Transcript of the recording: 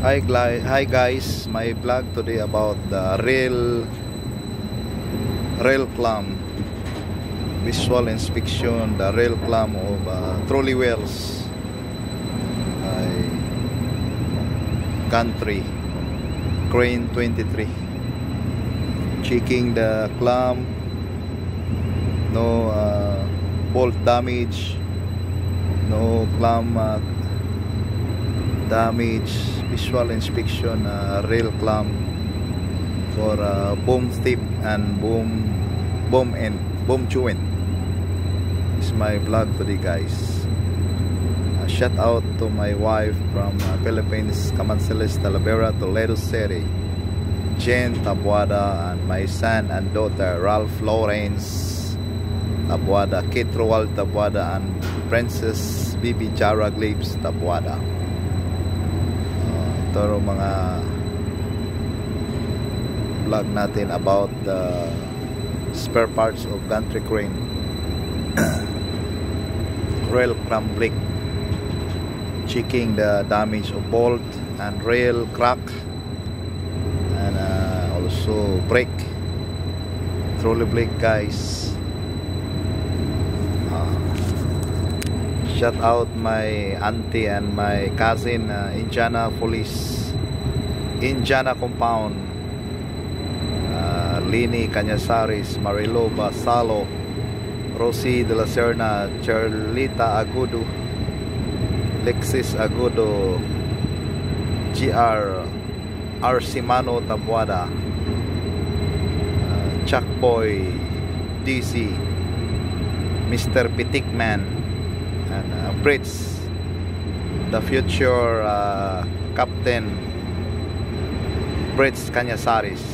Hi guys, my vlog today about the rail clam visual inspection, the rail clam of trolley wheels by Country Crane 23. Checking the clam, no bolt damage, no clam damage. Visual inspection, rail clamp for boom tip and boom joint. This is my vlog today, guys. Shout out to my wife from Philippines, Camanceles, Talavera, Toledo City, Jen Tabuada, and my son and daughter Ralph Lawrence Tabuada, Kate Roald Tabuada, and Princess Bibi Jara Glibes Tabuada. Ito mga vlog natin about the spare parts of Country Crane. Rail clamp brake, checking the damage of bolt and rail crack, and also brake, trolley brake, guys. Shout out my auntie and my cousin, Indiana Compound, Lini Canyasaris, Marilo Basalo, Rosie de la Serna, Charlita Agudo, Lexis Agudo, GR Arcimano Tabuada, Chuck Boy, DC, Mr. Pitikman, and Brits, the future Captain Brits Canyasaris,